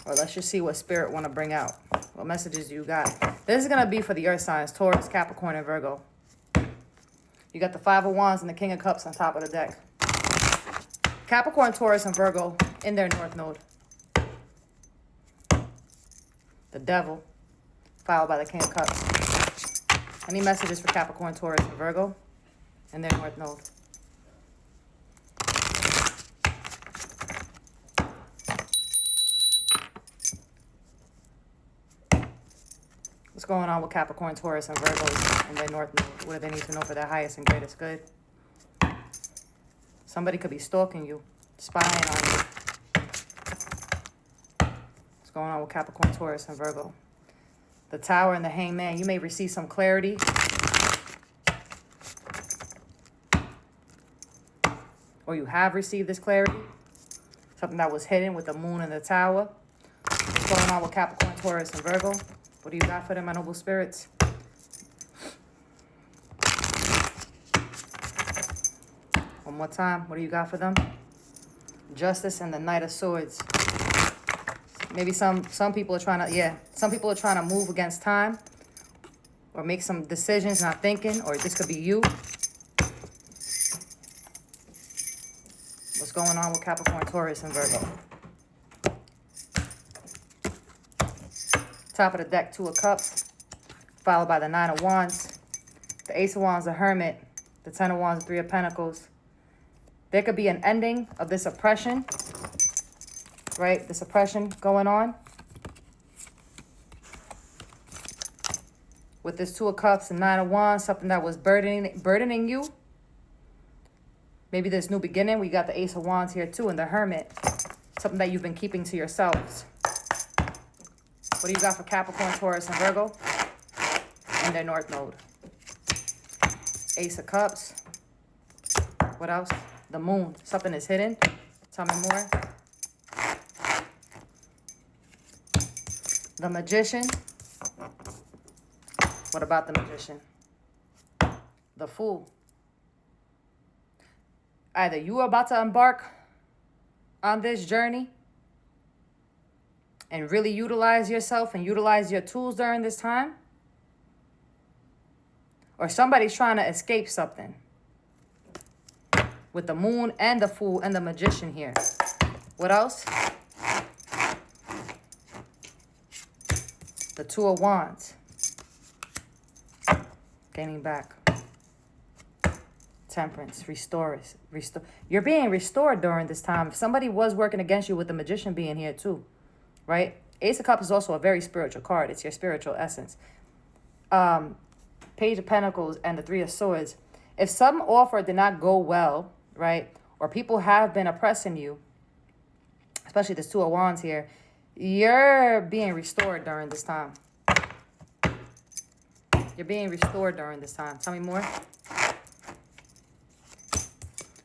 Or let's just see what Spirit want to bring out. What messages do you got? This is going to be for the earth signs, Taurus, Capricorn, and Virgo. You got the Five of Wands and the King of Cups on top of the deck. Capricorn, Taurus, and Virgo in their North Node. The Devil, followed by the King of Cups. Any messages for Capricorn, Taurus, and Virgo in their North Node? What's going on with Capricorn, Taurus, and Virgo in their North Node? What do they need to know for their highest and greatest good? Somebody could be stalking you, spying on you. What's going on with Capricorn, Taurus, and Virgo? The Tower and the Hangman. You may receive some clarity. Or you have received this clarity. Something that was hidden with the Moon and the Tower. What's going on with Capricorn, Taurus, and Virgo? What do you got for them, my noble spirits? One more time. What do you got for them? Justice and the Knight of Swords. Maybe some people are trying to, some people are trying to move against time or make some decisions not thinking, or this could be you. What's going on with Capricorn, Taurus, and Virgo? Top of the deck, Two of Cups, followed by the Nine of Wands, the Ace of Wands, the Hermit, the Ten of Wands, the Three of Pentacles. There could be an ending of this oppression, right? This oppression going on. With this Two of Cups and Nine of Wands, something that was burdening you. Maybe this new beginning. We got the Ace of Wands here too, and the Hermit. Something that you've been keeping to yourselves. What do you got for Capricorn, Taurus, and Virgo in their North Node? Ace of Cups. What else? The Moon. Something is hidden. Tell me more. The Magician. What about the Magician? The Fool. Either you are about to embark on this journey and really utilize yourself and utilize your tools during this time, or somebody's trying to escape something. With the Moon and the Fool and the Magician here. What else? The Two of Wands. Gaining back. Temperance. Restore. You're being restored during this time. If somebody was working against you with the Magician being here too. Right? Ace of Cups is also a very spiritual card. It's your spiritual essence. Page of Pentacles and the Three of Swords. If some offer did not go well, right, or people have been oppressing you, especially this Two of Wands here, you're being restored during this time. You're being restored during this time. Tell me more.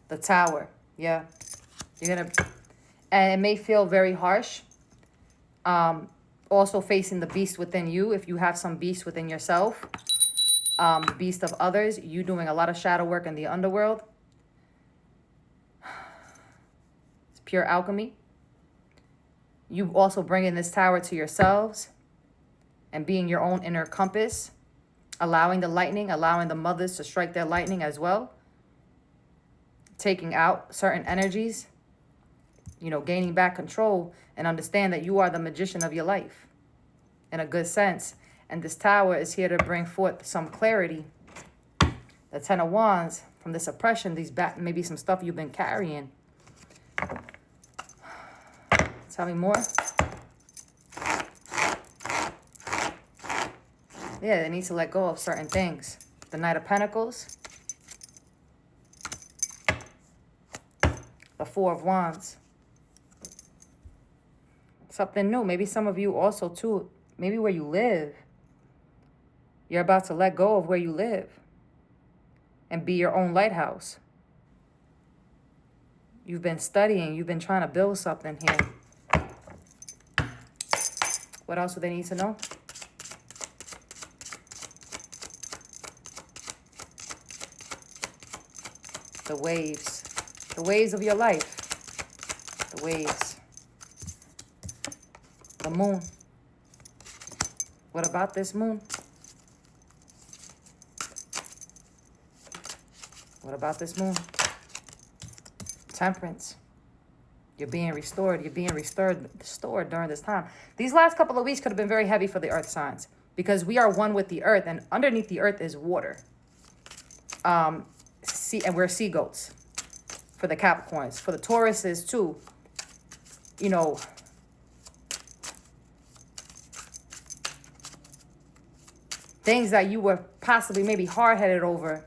The Tower. Yeah. You're going to... And it may feel very harsh. Also facing the beast within you. If you have some beast within yourself. Beast of others. You doing a lot of shadow work in the underworld. It's pure alchemy. You also bringing this tower to yourselves. And being your own inner compass. Allowing the lightning. Allowing the mothers to strike their lightning as well. Taking out certain energies. You know, gaining back control. And understand that you are the magician of your life. In a good sense. And this tower is here to bring forth some clarity. The Ten of Wands from this oppression. Maybe some stuff you've been carrying. Tell me more. Yeah, they need to let go of certain things. The Knight of Pentacles. The Four of Wands. Something new. Maybe some of you also too. Maybe where you live. You're about to let go of where you live. And be your own lighthouse. You've been studying. You've been trying to build something here. What else do they need to know? The waves. The waves of your life. The waves. The moon. What about this moon? What about this moon? Temperance. You're being restored. You're being restored during this time. These last couple of weeks could have been very heavy for the earth signs because we are one with the earth, and underneath the earth is water. And we're sea goats for the Capricorns. For the Tauruses too, you know, things that you were possibly maybe hard-headed over.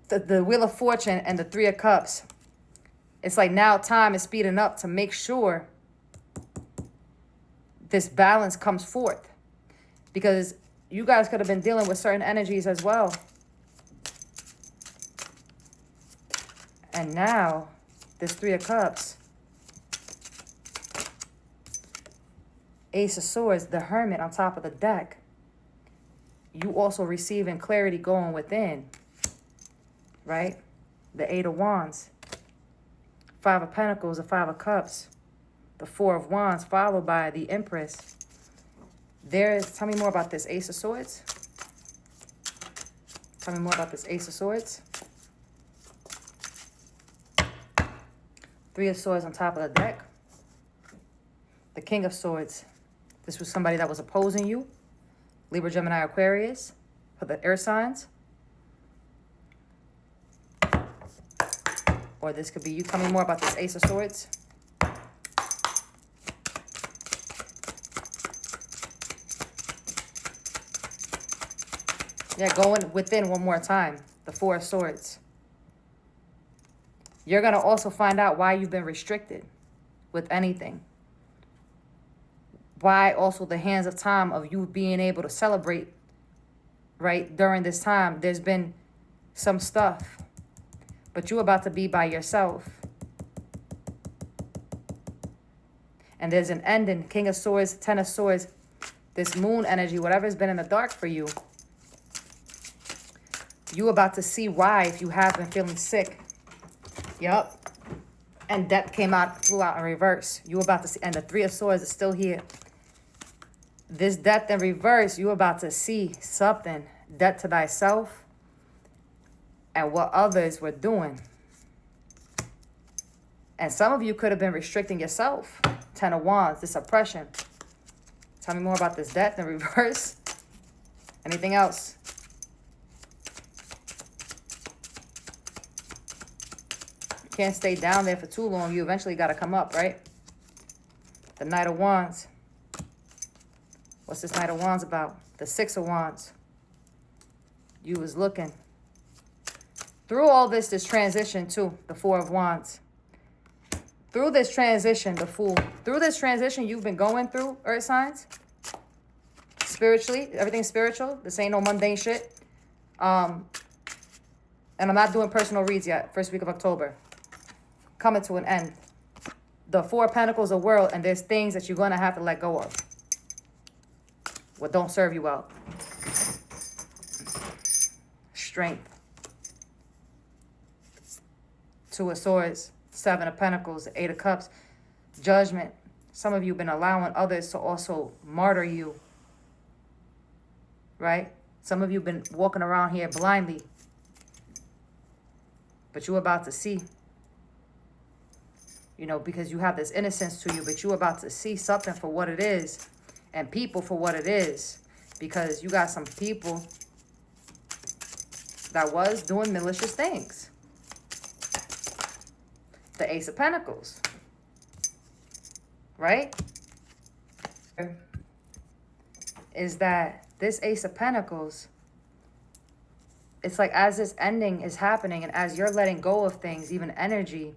The Wheel of Fortune and the Three of Cups. It's like now time is speeding up to make sure this balance comes forth. Because you guys could have been dealing with certain energies as well. And now, this Three of Cups. Ace of Swords, the Hermit on top of the deck. You also receiving clarity going within. Right? The Eight of Wands. Five of Pentacles, the Five of Cups. The Four of Wands, followed by the Empress. Tell me more about this Ace of Swords. Tell me more about this Ace of Swords. Three of Swords on top of the deck. The King of Swords. This was somebody that was opposing you. Libra, Gemini, Aquarius. For the air signs. Or this could be you. Tell me more about this Ace of Swords. Yeah, going within one more time. The Four of Swords. You're going to also find out why you've been restricted with anything. Why also the hands of time of you being able to celebrate, right, during this time. There's been some stuff. But you're about to be by yourself. And there's an ending. King of Swords, Ten of Swords. This moon energy, whatever's been in the dark for you. You about to see why if you have been feeling sick. Yup. And Death flew out in reverse. You about to see, and the Three of Swords is still here. This Death in reverse, you about to see something. Death to thyself. And what others were doing. And some of you could have been restricting yourself. Ten of Wands, this oppression. Tell me more about this Death in reverse. Anything else? Can't stay down there for too long. You eventually got to come up, right? The Knight of Wands. What's this Knight of Wands about? The Six of Wands. You was looking. Through all this transition too, the Four of Wands. Through this transition, the Fool. Through this transition you've been going through, earth signs. Spiritually, everything's spiritual. This ain't no mundane shit. And I'm not doing personal reads yet. First week of October. Coming to an end. The Four of Pentacles, a world, and there's things that you're going to have to let go of. What don't serve you well. Strength. Two of Swords, Seven of Pentacles, Eight of Cups, Judgment. Some of you have been allowing others to also martyr you. Right? Some of you have been walking around here blindly. But you're about to see. You know, because you have this innocence to you. But you're about to see something for what it is. And people for what it is. Because you got some people that was doing malicious things. The Ace of Pentacles. Right? Is that this Ace of Pentacles, it's like as this ending is happening and as you're letting go of things, even energy,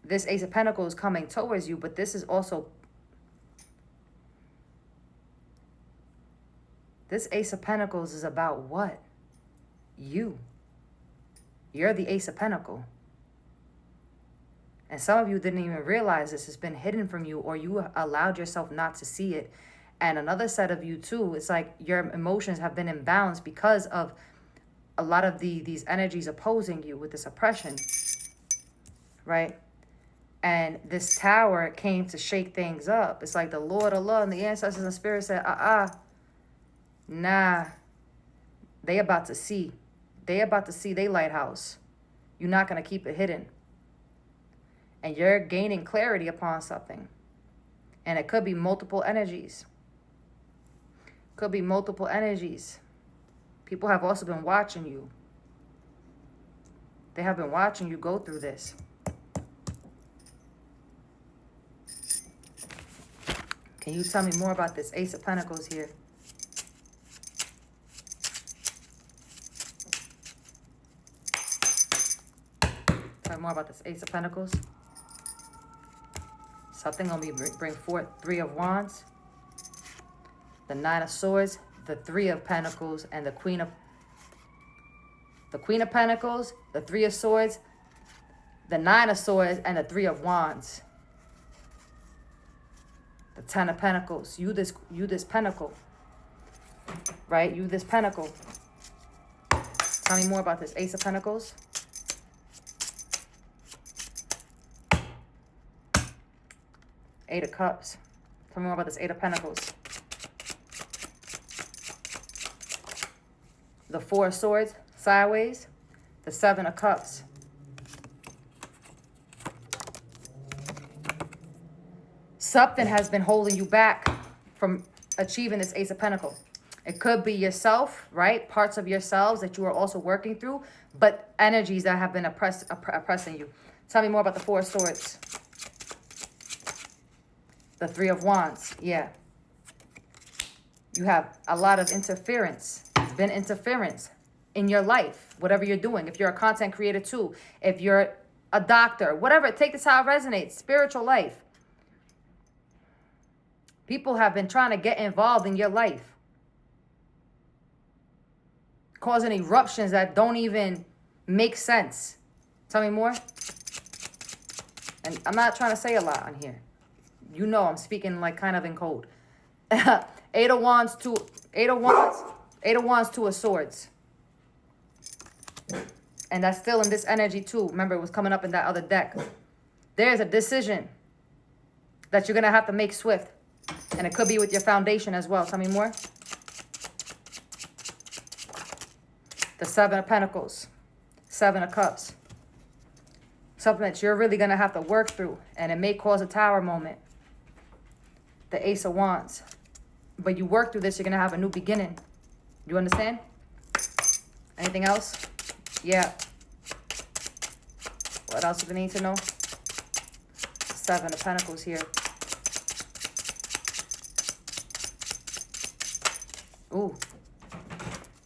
this Ace of Pentacles is coming towards you, but this is also, this Ace of Pentacles is about what? You. You're the Ace of Pentacles. And some of you didn't even realize this has been hidden from you, or you allowed yourself not to see it. And another set of you too, it's like your emotions have been imbalanced because of a lot of these energies opposing you with this oppression, right? And this tower came to shake things up. It's like the Lord Allah and the ancestors and spirit said, nah, they about to see. They about to see they lighthouse. You're not going to keep it hidden. And you're gaining clarity upon something. And it could be multiple energies. Could be multiple energies. People have also been watching you. They have been watching you go through this. Can you tell me more about this Ace of Pentacles here? Tell me more about this Ace of Pentacles. Something gonna be bring forth Three of Wands, the Nine of Swords, the Three of Pentacles, and the Queen of Pentacles, the Three of Swords, the Nine of Swords, and the Three of Wands. The Ten of Pentacles. You this pentacle. Right? You this pentacle. Tell me more about this Ace of Pentacles. Eight of Cups. Tell me more about this Eight of Pentacles. The Four of Swords, sideways. The Seven of Cups. Something has been holding you back from achieving this Ace of Pentacles. It could be yourself, right? Parts of yourselves that you are also working through, but energies that have been oppressing you. Tell me more about the Four of Swords. The Three of Wands, yeah. You have a lot of interference. It's been interference in your life, whatever you're doing. If you're a content creator too, if you're a doctor, whatever, take this how it resonates. Spiritual life. People have been trying to get involved in your life, causing eruptions that don't even make sense. Tell me more. And I'm not trying to say a lot on here. You know I'm speaking like kind of in code. Eight of Wands, Two of Swords. And that's still in this energy too. Remember, it was coming up in that other deck. There's a decision that you're going to have to make swift. And it could be with your foundation as well. Tell me more. The Seven of Pentacles. Seven of Cups. Something that you're really going to have to work through. And it may cause a tower moment. The Ace of Wands. But you work through this, you're going to have a new beginning. You understand? Anything else? Yeah. What else do we need to know? Seven of Pentacles here. Ooh.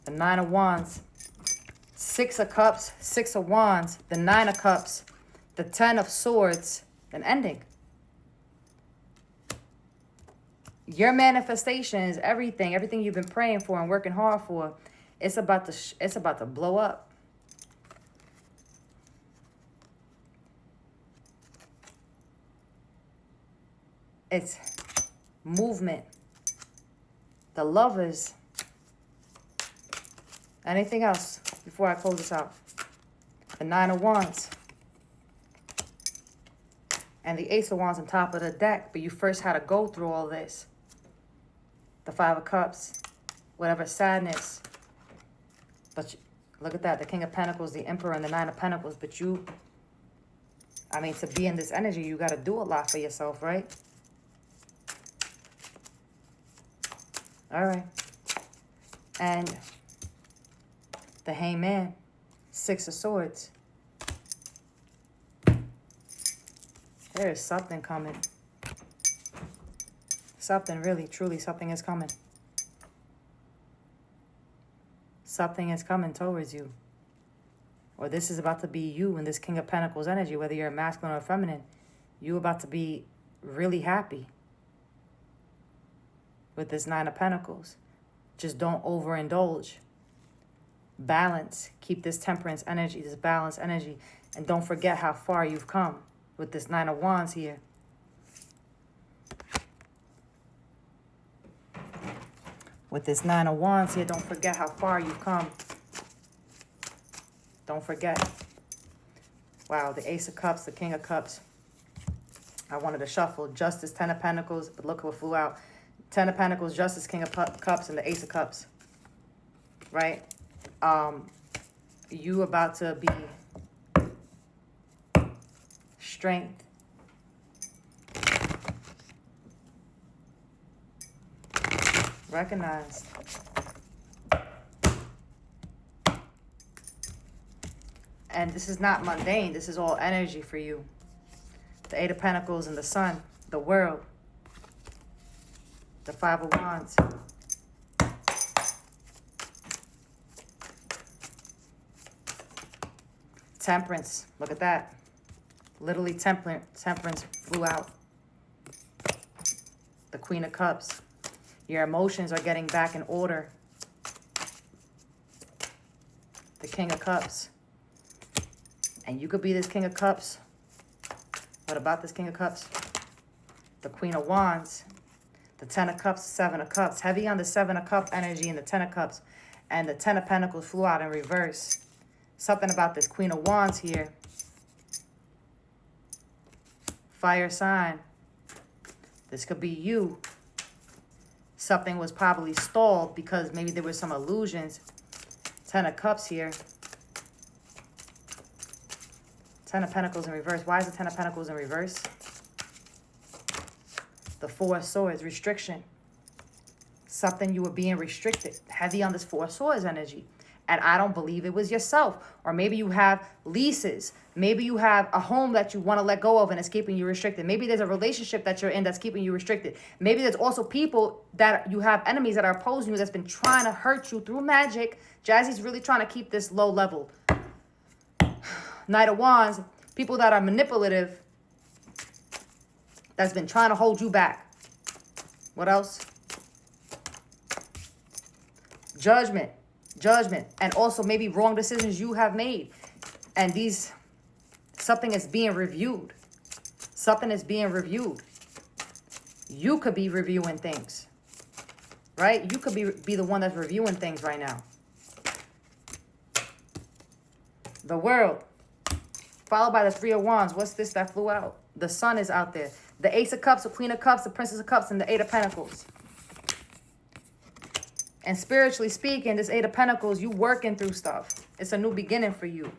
The Nine of Wands. Six of Cups. Six of Wands. The Nine of Cups. The Ten of Swords. An ending. Your manifestations, everything you've been praying for and working hard for, it's about to blow up. It's movement. The Lovers. Anything else before I close this out? The Nine of Wands. And the Ace of Wands on top of the deck. But you first had to go through all this. The Five of Cups. Whatever sadness. But look at that. The King of Pentacles, the Emperor, and the Nine of Pentacles. But to be in this energy, you got to do a lot for yourself, right? All right. And the Hangman. Six of Swords. There is something coming. Something really, truly, something is coming. Something is coming towards you. Or this is about to be you in this King of Pentacles energy, whether you're masculine or feminine. You're about to be really happy with this Nine of Pentacles. Just don't overindulge. Balance. Keep this temperance energy, this balanced energy. And don't forget how far you've come with this Nine of Wands here. With this Nine of Wands here, don't forget how far you've come. Don't forget. Wow, the Ace of Cups, the King of Cups. I wanted to shuffle Justice, Ten of Pentacles, but look what flew out. Ten of Pentacles, Justice, King of Cups, and the Ace of Cups. Right? You about to be strength. Recognized. And this is not mundane. This is all energy for you. The Eight of Pentacles and the Sun, the World, the Five of Wands. Temperance, look at that. Literally temperance flew out. The Queen of Cups. Your emotions are getting back in order. The King of Cups. And you could be this King of Cups. What about this King of Cups? The Queen of Wands. The Ten of Cups, Seven of Cups. Heavy on the Seven of Cups energy and the Ten of Cups. And the Ten of Pentacles flew out in reverse. Something about this Queen of Wands here. Fire sign. This could be you. Something was probably stalled because maybe there were some illusions. Ten of Cups here. Ten of Pentacles in reverse. Why is the Ten of Pentacles in reverse? The Four of Swords, restriction. Something you were being restricted. Heavy on this Four of Swords energy. And I don't believe it was yourself. Or maybe you have leases. Maybe you have a home that you want to let go of and it's keeping you restricted. Maybe there's a relationship that you're in that's keeping you restricted. Maybe there's also people that you have enemies that are opposing you that's been trying to hurt you through magic. Jazzy's really trying to keep this low level. Knight of Wands, people that are manipulative that's been trying to hold you back. What else? Judgment. Judgment. And also maybe wrong decisions you have made. And something is being reviewed. Something is being reviewed. You could be reviewing things. Right? You could be the one that's reviewing things right now. The World. Followed by the Three of Wands. What's this that flew out? The Sun is out there. The Ace of Cups, the Queen of Cups, the Princess of Cups, and the Eight of Pentacles. And spiritually speaking, this Eight of Pentacles, you working through stuff. It's a new beginning for you.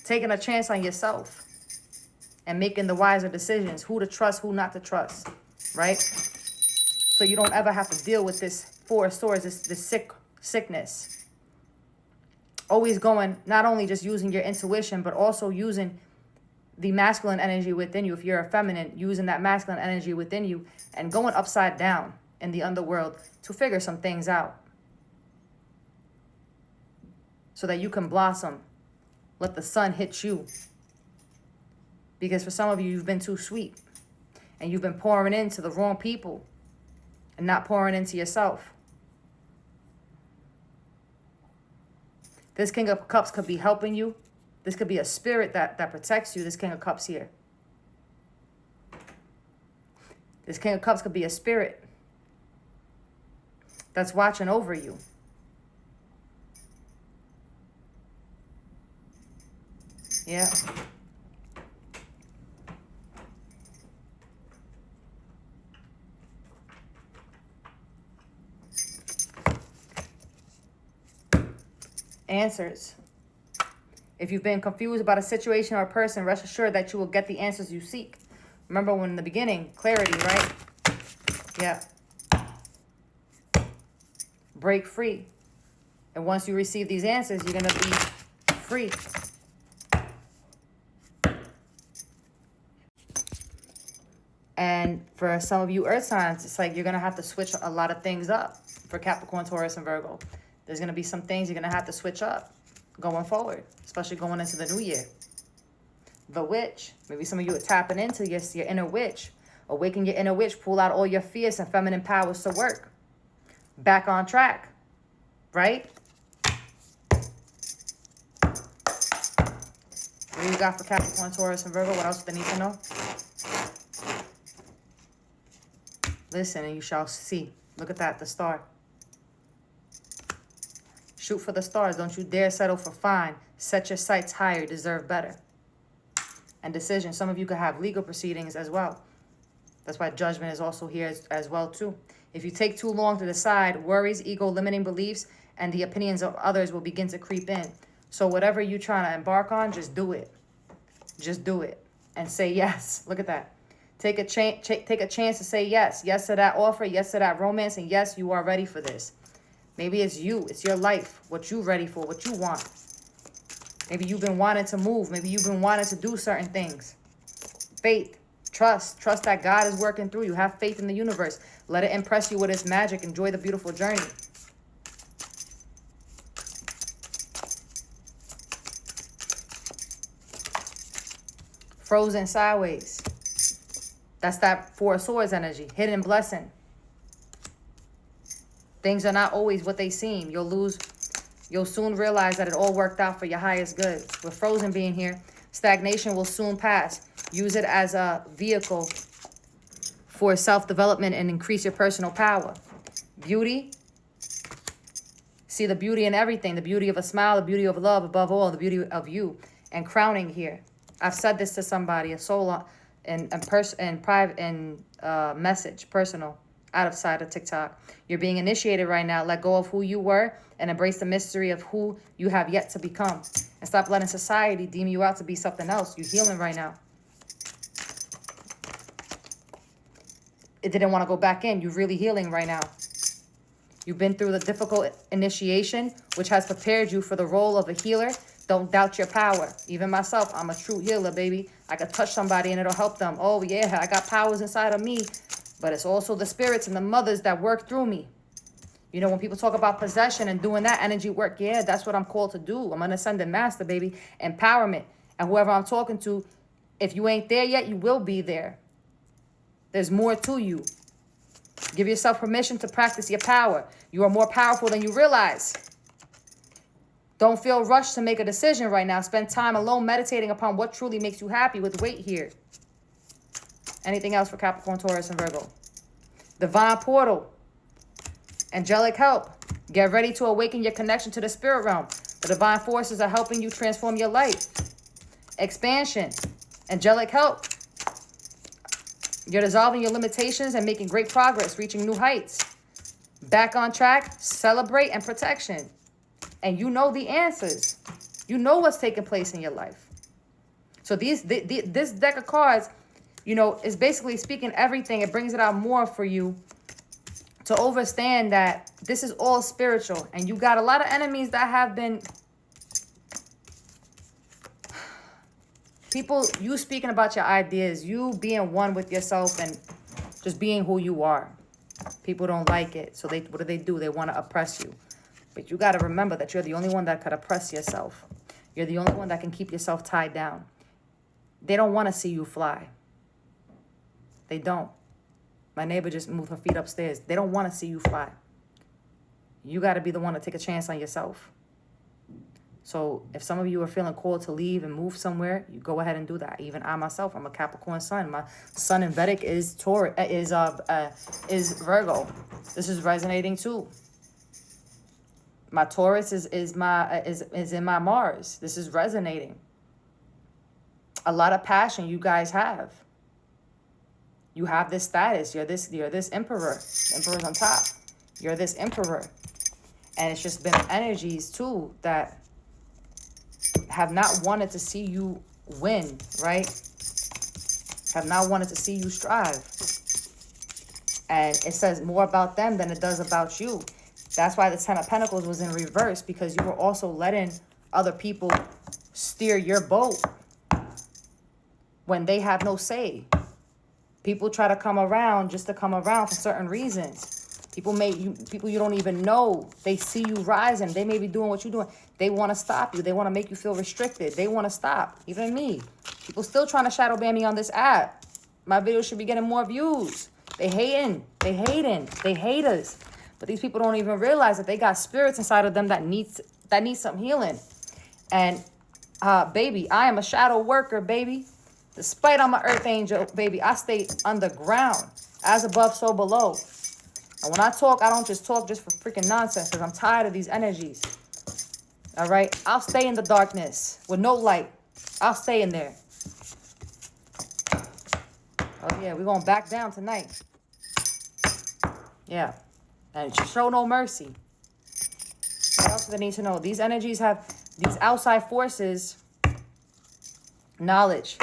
Taking a chance on yourself. And making the wiser decisions. Who to trust, who not to trust. Right? So you don't ever have to deal with this Four of Swords, this sickness. Always going, not only just using your intuition, but also using the masculine energy within you. If you're a feminine, using that masculine energy within you and going upside down in the underworld to figure some things out. So that you can blossom. Let the sun hit you. Because for some of you, you've been too sweet. And you've been pouring into the wrong people. And not pouring into yourself. This King of Cups could be helping you. This could be a spirit that protects you. This King of Cups here. This King of Cups could be a spirit that's watching over you. Yeah. Answers. If you've been confused about a situation or a person, rest assured that you will get the answers you seek. Remember when in the beginning, clarity, right? Yeah. Break free. And once you receive these answers, you're going to be free. And for some of you earth signs, it's like you're going to have to switch a lot of things up for Capricorn, Taurus, and Virgo. There's going to be some things you're going to have to switch up going forward, especially going into the new year. The Witch. Maybe some of you are tapping into your inner witch. Awaken your inner witch. Pull out all your fierce and feminine powers to work. Back on track. Right? What do you got for Capricorn, Taurus, and Virgo? What else do they need to know? Listen and you shall see. Look at that, the star. Shoot for the stars. Don't you dare settle for fine. Set your sights higher. You deserve better. and decision. Some of you could have legal proceedings as well. That's why judgment is also here as well too. If you take too long to decide, worries, ego, limiting beliefs, and the opinions of others will begin to creep in. So whatever you're trying to embark on, just do it. Just do it and say yes. Look at that. Take a chance to say yes. Yes to that offer. Yes to that romance. And yes, you are ready for this. Maybe it's you. It's your life. What you ready for. What you want. Maybe you've been wanting to move. Maybe you've been wanting to do certain things. Faith. Trust. Trust that God is working through you. Have faith in the universe. Let it impress you with its magic. Enjoy the beautiful journey. Frozen sideways. That's that Four of Swords energy. Hidden blessing. Things are not always what they seem. You'll soon realize that it all worked out for your highest good. With Frozen being here, stagnation will soon pass. Use it as a vehicle for self-development and increase your personal power. Beauty. See the beauty in everything. The beauty of a smile, the beauty of love, above all, the beauty of you. And crowning here. I've said this to somebody, a soul in private, in message, personal, out of sight of TikTok. You're being initiated right now. Let go of who you were and embrace the mystery of who you have yet to become. And stop letting society deem you out to be something else. You're healing right now. It didn't want to go back in. You're really healing right now. You've been through the difficult initiation, which has prepared you for the role of a healer. Don't doubt your power. Even myself, I'm a true healer, baby. I could touch somebody and it'll help them. Oh, yeah, I got powers inside of me. But it's also the spirits and the mothers that work through me. You know, when people talk about possession and doing that energy work, yeah, that's what I'm called to do. I'm an ascended master, baby. Empowerment. And whoever I'm talking to, if you ain't there yet, you will be there. There's more to you. Give yourself permission to practice your power. You are more powerful than you realize. Don't feel rushed to make a decision right now. Spend time alone meditating upon what truly makes you happy with weight here. Anything else for Capricorn, Taurus, and Virgo? Divine portal. Angelic help. Get ready to awaken your connection to the spirit realm. The divine forces are helping you transform your life. Expansion. Angelic help. You're dissolving your limitations and making great progress, reaching new heights. Back on track. Celebrate and protection. And you know the answers. You know what's taking place in your life. So this deck of cards, you know, is basically speaking everything. It brings it out more for you to understand that this is all spiritual. And you got a lot of enemies that have been... People, you speaking about your ideas, you being one with yourself and just being who you are. People don't like it. So what do? They want to oppress you. But you got to remember that you're the only one that could oppress yourself. You're the only one that can keep yourself tied down. They don't want to see you fly. They don't. My neighbor just moved her feet upstairs. They don't want to see you fly. You got to be the one to take a chance on yourself. So if some of you are feeling called to leave and move somewhere, you go ahead and do that. Even I myself, I'm a Capricorn sun. My sun in Vedic is Virgo. This is resonating too. My Taurus is in my Mars. This is resonating. A lot of passion you guys have. You have this status. You're this emperor. The emperor's on top. You're this emperor. And it's just been energies too that have not wanted to see you win, right? Have not wanted to see you strive. And it says more about them than it does about you. That's why the Ten of Pentacles was in reverse, because you were also letting other people steer your boat when they have no say. People try to come around just to come around for certain reasons. People you don't even know. They see you rising. They may be doing what you're doing. They want to stop you. They want to make you feel restricted. They want to stop. Even me. People still trying to shadow ban me on this app. My videos should be getting more views. They hating. They hating. They hate us. But these people don't even realize that they got spirits inside of them that needs some healing. And baby, I am a shadow worker, baby. Despite I'm an earth angel, baby, I stay underground. As above, so below. And when I talk, I don't just talk just for freaking nonsense, because I'm tired of these energies. All right? I'll stay in the darkness with no light. I'll stay in there. Oh, yeah, we're going to back down tonight. Yeah. And show no mercy. What else do they need to know? These energies have these outside forces, knowledge.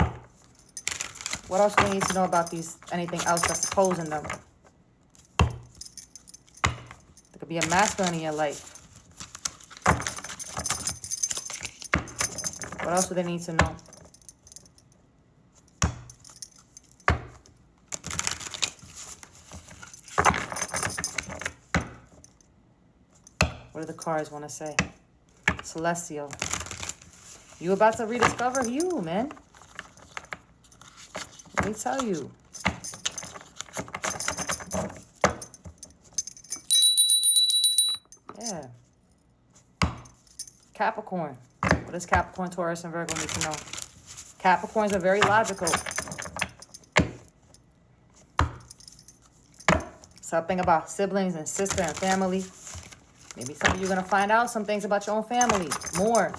What else do they need to know about these? Anything else that's opposing them? There could be a masculine in your life. What else do they need to know? What do the cards want to say? Celestial. You about to rediscover you, man. Let me tell you. Yeah. Capricorn. What does Capricorn, Taurus, and Virgo need to know? Capricorns are very logical. Something about siblings and sister and family. Maybe some of you are going to find out some things about your own family. More.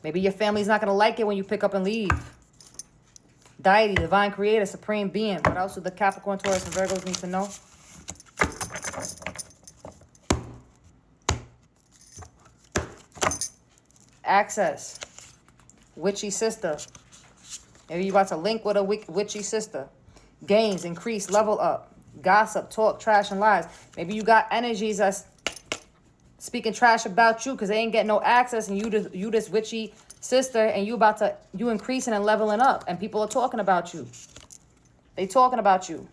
Maybe your family's not going to like it when you pick up and leave. Deity, divine creator, supreme being. What else do the Capricorn, Taurus, and Virgos need to know? Access. Witchy sister. Maybe you're about to link with a witchy sister. Gains, increase, level up. Gossip, talk, trash, and lies. Maybe you got energies that's speaking trash about you because they ain't getting no access, and you this witchy sister, and you increasing and leveling up, and people are talking about you. They talking about you.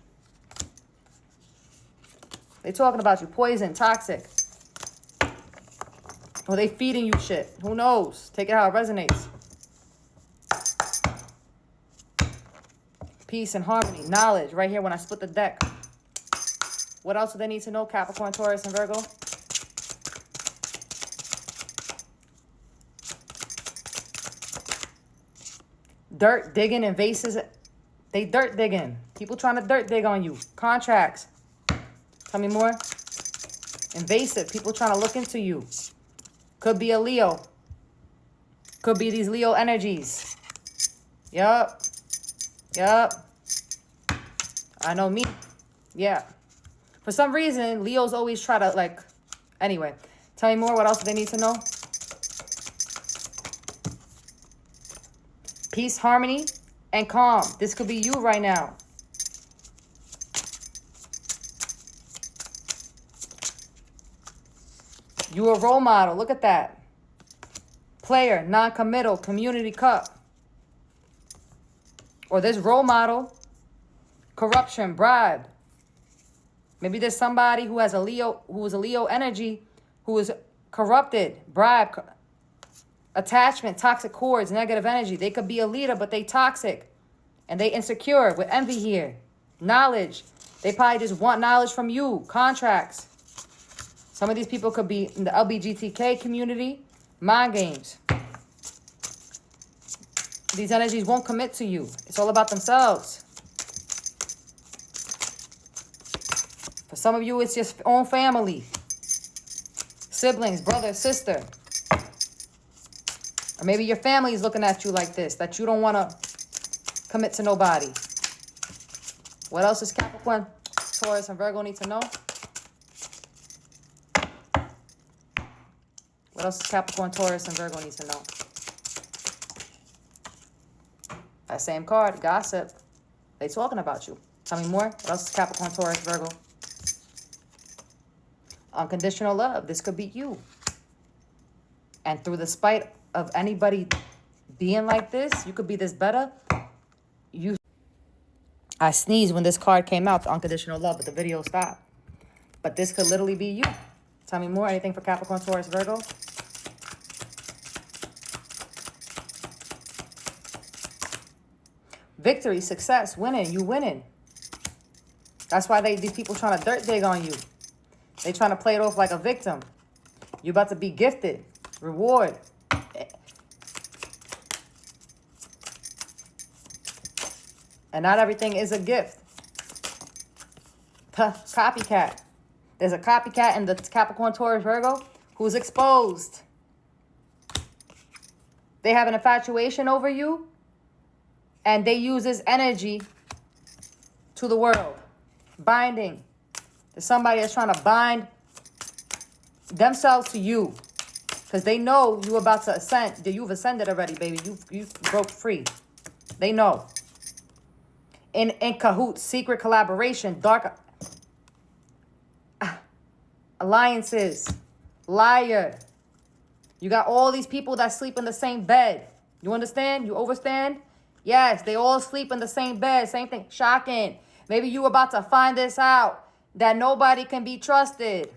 They talking about you. Poison, toxic. Or they feeding you shit. Who knows? Take it how it resonates. Peace and harmony. Knowledge. Right here when I split the deck. What else do they need to know? Capricorn, Taurus, and Virgo. Dirt digging, invasive. They dirt digging. People trying to dirt dig on you. Contracts. Tell me more. Invasive. People trying to look into you. Could be a Leo. Could be these Leo energies. Yup. Yup. I know me. Yeah. For some reason, Leos always try to, like... Anyway. Tell me more. What else do they need to know? Peace, harmony, and calm. This could be you right now. You a role model. Look at that. Player, non-committal, community cup. Or this role model, corruption, bribe. Maybe there's somebody who has a Leo, who is a Leo energy, who is corrupted, bribe, attachment, toxic cords, negative energy. They could be a leader, but they toxic. And they insecure with envy here. Knowledge. They probably just want knowledge from you. Contracts. Some of these people could be in the LBGTK community. Mind games. These energies won't commit to you. It's all about themselves. For some of you, it's your own family. Siblings, brother, sister. Or maybe your family is looking at you like this, that you don't want to commit to nobody. What else does Capricorn, Taurus, and Virgo need to know? What else does Capricorn, Taurus, and Virgo need to know? That same card, gossip. They talking about you. Tell me more. What else is Capricorn, Taurus, Virgo? Unconditional love. This could be you. And through the spite of anybody being like this, you could be this better. I sneezed when this card came out, the unconditional love, but the video stopped. But this could literally be you. Tell me more. Anything for Capricorn, Taurus, Virgo? Victory, success, winning. You winning. That's why these people trying to dirt dig on you. They trying to play it off like a victim. You're about to be gifted. Reward. And not everything is a gift. Copycat. There's a copycat in the Capricorn, Taurus, Virgo who's exposed. They have an infatuation over you. And they use this energy to the world. Binding. There's somebody that's trying to bind themselves to you. Because they know you're about to ascend. That you've ascended already, baby. You broke free. They know. In cahoots, secret collaboration, dark alliances, liar. You got all these people that sleep in the same bed. You understand? You overstand? Yes, they all sleep in the same bed. Same thing. Shocking. Maybe you about to find this out, that nobody can be trusted.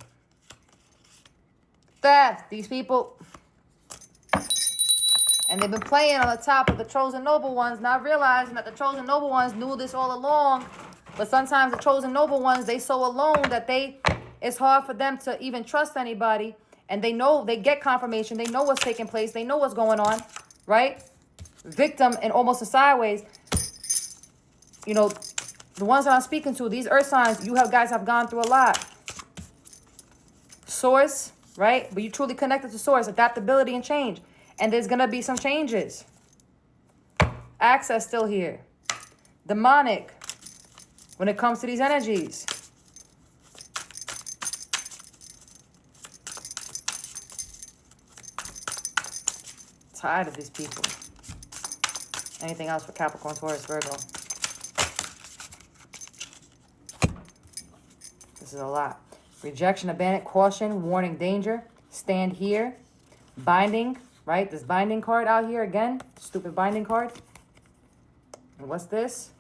Theft. These people. And they've been playing on the top of the chosen noble ones, not realizing that the chosen noble ones knew this all along. But sometimes the chosen noble ones, they so alone that it's hard for them to even trust anybody. And they know, they get confirmation. They know what's taking place. They know what's going on, right? Victim and almost a sideways. You know, the ones that I'm speaking to, these earth signs, guys have gone through a lot. Source, right? But you truly connected to source, adaptability and change. And there's going to be some changes. Access still here. Demonic when it comes to these energies. Tired of these people. Anything else for Capricorn, Taurus, Virgo? This is a lot. Rejection, abandonment, caution, warning, danger. Stand here. Binding. Right? This binding card out here again. Stupid binding card. And what's this?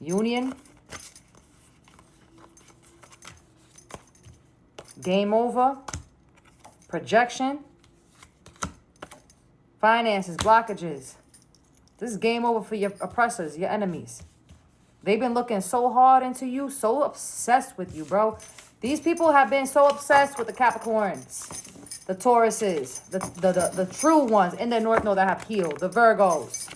Union. Game over. Projection. Finances, blockages. This is game over for your oppressors, your enemies. They've been looking so hard into you, so obsessed with you, bro. These people have been so obsessed with the Capricorns. The Tauruses, the true ones in the North Node that have healed, the Virgos.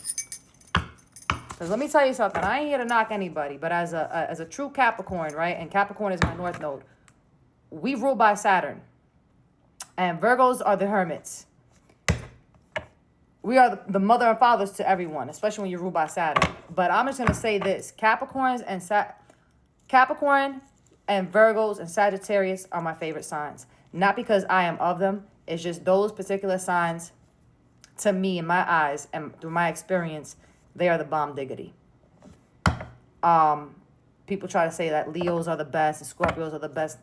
Because let me tell you something, I ain't here to knock anybody, but as a true Capricorn, right? And Capricorn is my North Node. We rule by Saturn. And Virgos are the hermits. We are the mother and fathers to everyone, especially when you rule by Saturn. But I'm just going to say this. Capricorn and Virgos and Sagittarius are my favorite signs. Not because I am of them. It's just those particular signs, to me, in my eyes, and through my experience, they are the bomb diggity. People try to say that Leos are the best and Scorpios are the best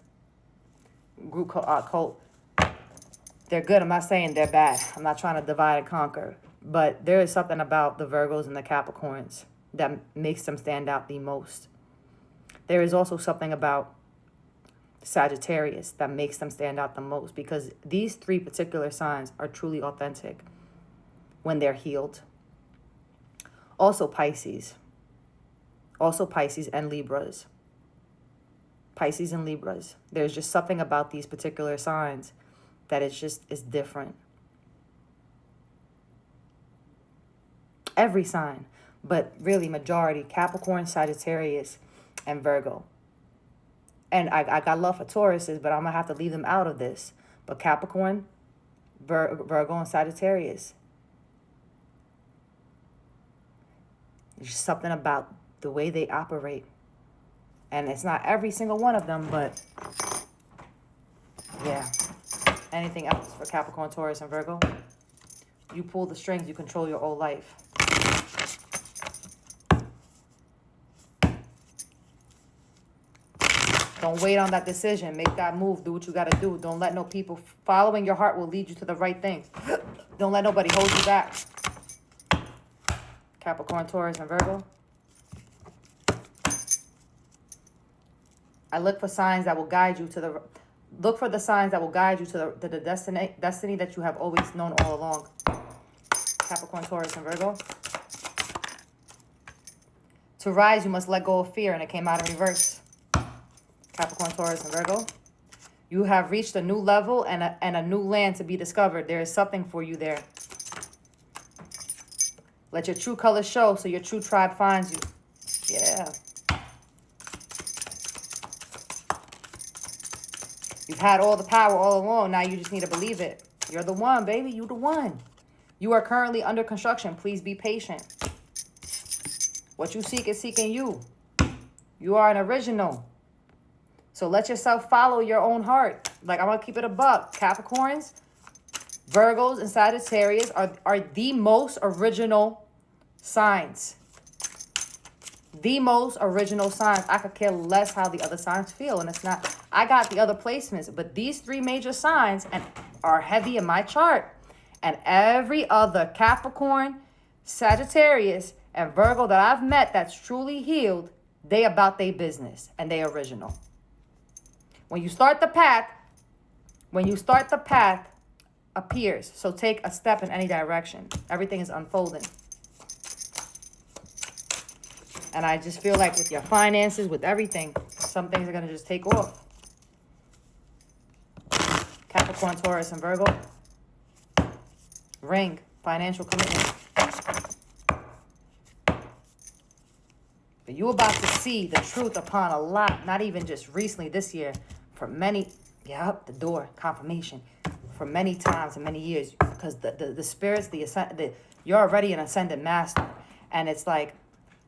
group cult. They're good. I'm not saying they're bad. I'm not trying to divide and conquer. But there is something about the Virgos and the Capricorns that makes them stand out the most. There is also something about Sagittarius that makes them stand out the most, because these three particular signs are truly authentic when they're healed. Also Pisces. Also Pisces and Libras. Pisces and Libras. There's just something about these particular signs that is different. Every sign, but really majority, Capricorn, Sagittarius, and Virgo. And I got love for Tauruses, but I'm going to have to leave them out of this. But Capricorn, Virgo, and Sagittarius. There's just something about the way they operate. And it's not every single one of them, but yeah. Anything else for Capricorn, Taurus, and Virgo? You pull the strings, you control your whole life. Don't wait on that decision. Make that move. Do what you got to do. Don't let no people. Following your heart will lead you to the right things. Don't let nobody hold you back. Capricorn, Taurus, and Virgo. I look for signs that will guide you to the... Look for the signs that will guide you to the destiny that you have always known all along. Capricorn, Taurus, and Virgo. To rise, you must let go of fear, and it came out in reverse. Capricorn, Taurus, and Virgo. You have reached a new level and a new land to be discovered. There is something for you there. Let your true colors show so your true tribe finds you. Yeah. You've had all the power all along. Now you just need to believe it. You're the one, baby. You the one. You are currently under construction. Please be patient. What you seek is seeking you. You are an original. So let yourself follow your own heart. Like, I'm going to keep it a buck. Capricorns, Virgos, and Sagittarius are the most original signs. The most original signs. I could care less how the other signs feel. And it's not, I got the other placements. But these three major signs are heavy in my chart. And every other Capricorn, Sagittarius, and Virgo that I've met that's truly healed, they about their business. And they original. When you start the path appears. So take a step in any direction. Everything is unfolding. And I just feel like with your finances, with everything, some things are going to just take off. Capricorn, Taurus, and Virgo. Ring, financial commitment. But you're about to see the truth upon a lot, not even just recently this year, for many, the door, confirmation, for many times and many years. Because the spirits, you're already an ascended master. And it's like,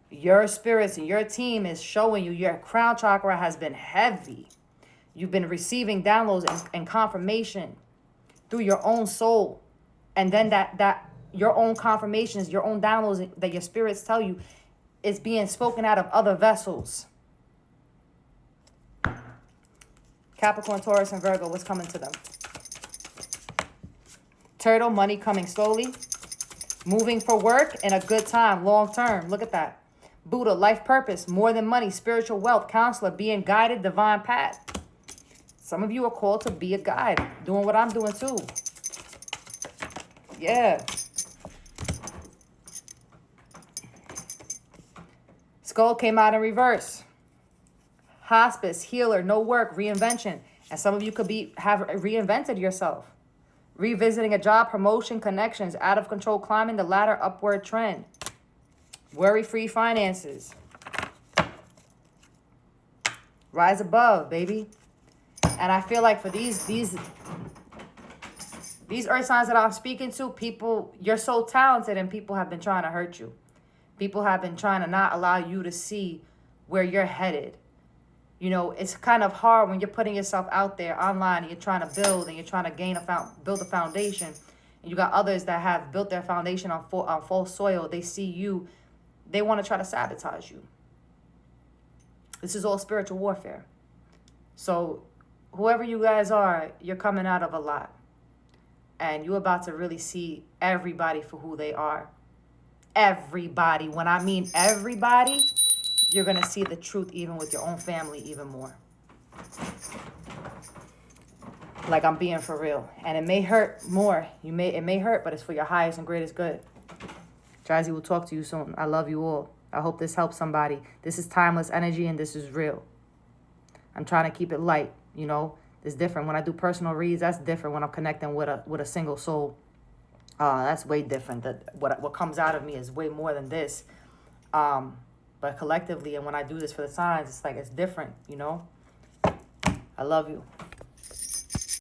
your spirits and your team is showing you your crown chakra has been heavy. You've been receiving downloads and confirmation through your own soul. And then that your own confirmations, your own downloads that your spirits tell you is being spoken out of other vessels. Capricorn, Taurus, and Virgo, what's coming to them? Turtle, money coming slowly. Moving for work and a good time, long term. Look at that. Buddha, life purpose, more than money, spiritual wealth, counselor, being guided, divine path. Some of you are called to be a guide, doing what I'm doing too. Yeah. Skull came out in reverse. Hospice, healer, no work, reinvention. And some of you could have reinvented yourself. Revisiting a job, promotion, connections, out of control, climbing the ladder, upward trend. Worry-free finances. Rise above, baby. And I feel like for these earth signs that I'm speaking to, people, you're so talented and people have been trying to hurt you. People have been trying to not allow you to see where you're headed. You know, it's kind of hard when you're putting yourself out there online and you're trying to build and you're trying to build a foundation. And you got others that have built their foundation on full soil. They see you. They want to try to sabotage you. This is all spiritual warfare. So whoever you guys are, you're coming out of a lot. And you're about to really see everybody for who they are. Everybody. When I mean everybody, you're going to see the truth even with your own family even more. Like I'm being for real. And it may hurt more. It may hurt, but it's for your highest and greatest good. Jazzy will talk to you soon. I love you all. I hope this helps somebody. This is timeless energy and this is real. I'm trying to keep it light, you know. It's different. When I do personal reads, that's different when I'm connecting with a single soul. That's way different. What comes out of me is way more than this. But collectively, and when I do this for the signs, it's like it's different, you know. I love you.